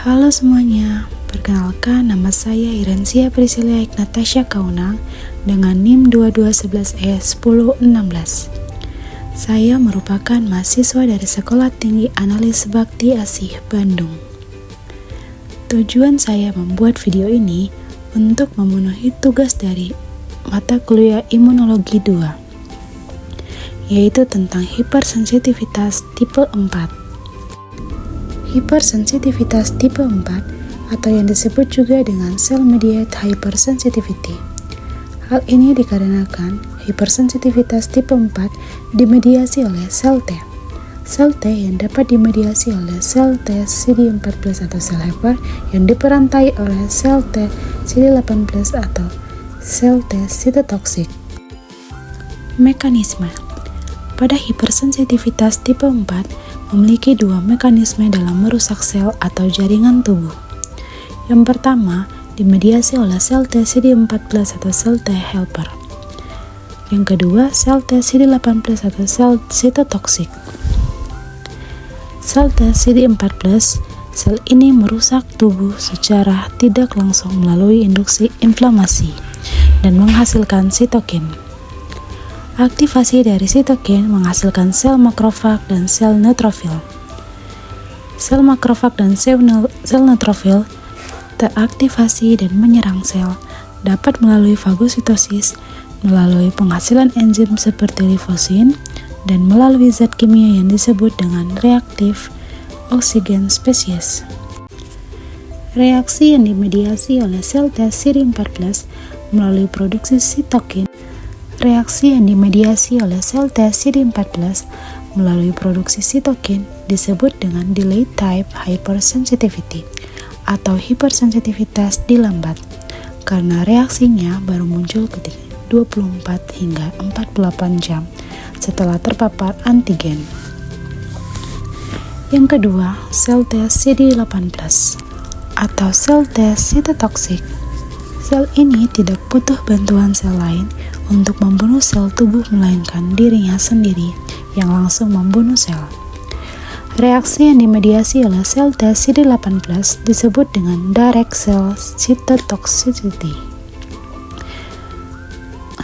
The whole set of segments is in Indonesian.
Halo semuanya, perkenalkan nama saya Irensia Priscilia Ignatasha Kaunang dengan NIM 2211E1016. Saya merupakan mahasiswa dari Sekolah Tinggi Analis Bakti Asih, Bandung. Tujuan saya membuat video ini untuk memenuhi tugas dari mata kuliah Imunologi 2, yaitu tentang hipersensitivitas tipe 4. Hipersensitivitas tipe 4 atau yang disebut juga dengan cell-mediated hypersensitivity. Hal ini dikarenakan hipersensitivitas tipe 4 dimediasi oleh sel T. Sel T yang dapat dimediasi oleh sel T CD4+ atau sel helper yang diperantai oleh sel T CD8+ atau sel T sitotoksik. Mekanisme pada hipersensitivitas tipe 4 memiliki dua mekanisme dalam merusak sel atau jaringan tubuh. Yang pertama, dimediasi oleh sel T CD4+ atau sel T helper. Yang kedua, sel T CD8+ atau sel sitotoksik. Sel T CD4+, sel ini merusak tubuh secara tidak langsung melalui induksi inflamasi dan menghasilkan sitokin. Aktivasi dari sitokin menghasilkan sel makrofag dan sel neutrofil. Sel makrofag dan sel neutrofil teraktivasi dan menyerang sel dapat melalui fagositosis, melalui penghasilan enzim seperti lifosin, dan melalui zat kimia yang disebut dengan reaktif oksigen spesies. Reaksi yang dimediasi oleh sel T CD4+ melalui produksi sitokin. Reaksi yang dimediasi oleh sel T CD4+ melalui produksi sitokin disebut dengan delayed type hypersensitivity atau hipersensitivitas dilambat karena reaksinya baru muncul ketika 24 hingga 48 jam setelah terpapar antigen. Yang kedua, sel T CD8+ atau sel T sitotoksik. Sel ini tidak butuh bantuan sel lain untuk membunuh sel tubuh melainkan dirinya sendiri yang langsung membunuh sel. Reaksi yang dimediasi oleh sel T CD8+ disebut dengan direct cell cytotoxicity.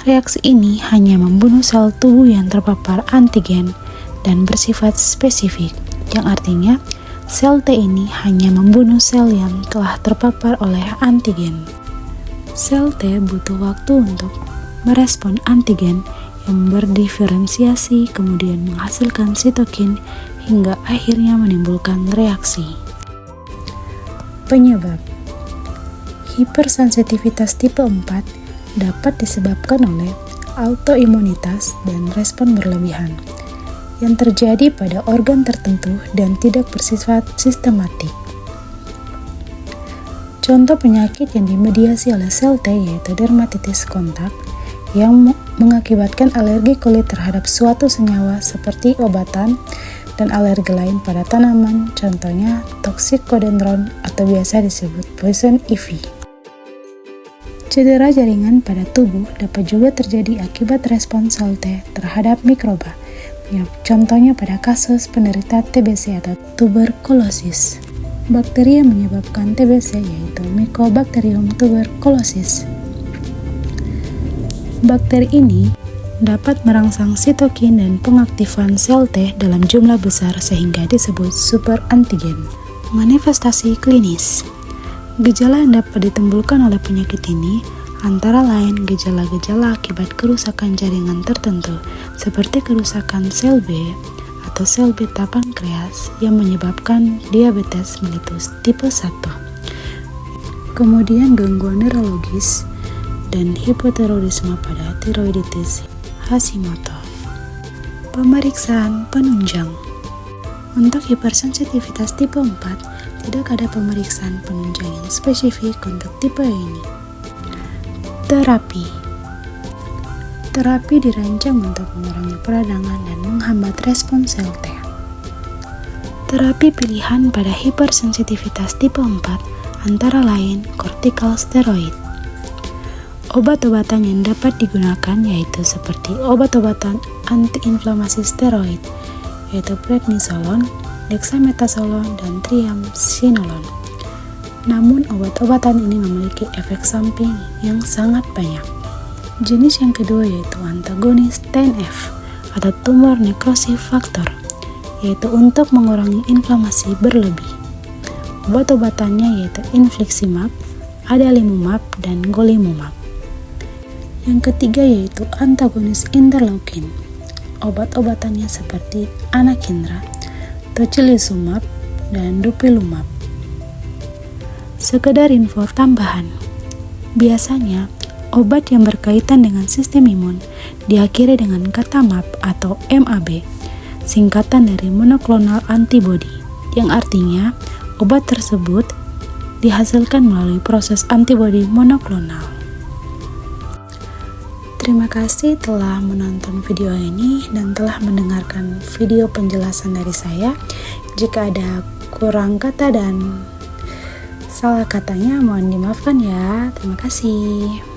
Reaksi ini hanya membunuh sel tubuh yang terpapar antigen dan bersifat spesifik, yang artinya sel T ini hanya membunuh sel yang telah terpapar oleh antigen. Sel T butuh waktu untuk merespon antigen yang berdiferensiasi kemudian menghasilkan sitokin hingga akhirnya menimbulkan reaksi. Penyebab hipersensitivitas tipe 4 dapat disebabkan oleh autoimunitas dan respon berlebihan yang terjadi pada organ tertentu dan tidak bersifat sistematik. Contoh penyakit yang dimediasi oleh sel T yaitu dermatitis kontak yang mengakibatkan alergi kulit terhadap suatu senyawa seperti obatan dan alergi lain pada tanaman, contohnya toxicodendron atau biasa disebut poison ivy. Cedera jaringan pada tubuh dapat juga terjadi akibat respons sel T terhadap mikroba, contohnya pada kasus penderita TBC atau tuberkulosis. Bakteri yang menyebabkan TBC yaitu Mycobacterium tuberculosis. Bakteri ini dapat merangsang sitokin dan pengaktifan sel T dalam jumlah besar sehingga disebut superantigen. Manifestasi klinis. Gejala yang dapat ditimbulkan oleh penyakit ini antara lain gejala-gejala akibat kerusakan jaringan tertentu seperti kerusakan sel B atau sel beta pankreas yang menyebabkan diabetes mellitus tipe 1. Kemudian gangguan neurologis dan hipotiroidisme pada tiroiditis Hashimoto. Pemeriksaan penunjang. Untuk hipersensitivitas tipe 4, tidak ada pemeriksaan penunjang yang spesifik untuk tipe ini. Terapi. Terapi dirancang untuk mengurangi peradangan dan menghambat respons sel T. Terapi pilihan pada hipersensitivitas tipe 4 antara lain kortikosteroid. Obat-obatan yang dapat digunakan yaitu seperti obat-obatan antiinflamasi steroid, yaitu prednisolon, dexamethasone, dan triamcinolone. Namun obat-obatan ini memiliki efek samping yang sangat banyak. Jenis yang kedua yaitu antagonis TNF atau tumor necrosis factor, yaitu untuk mengurangi inflamasi berlebih. Obat-obatannya yaitu infliximab, adalimumab, dan golimumab. Yang ketiga yaitu antagonis interleukin. Obat-obatannya seperti anakinra, tocilizumab, dan dupilumab. Sekedar info tambahan, biasanya obat yang berkaitan dengan sistem imun diakhiri dengan kata MAB atau MAB, singkatan dari monoclonal antibody, yang artinya obat tersebut dihasilkan melalui proses antibody monoklonal. Terima kasih telah menonton video ini dan telah mendengarkan video penjelasan dari saya. Jika ada kurang kata dan salah katanya mohon dimaafkan ya. Terima kasih.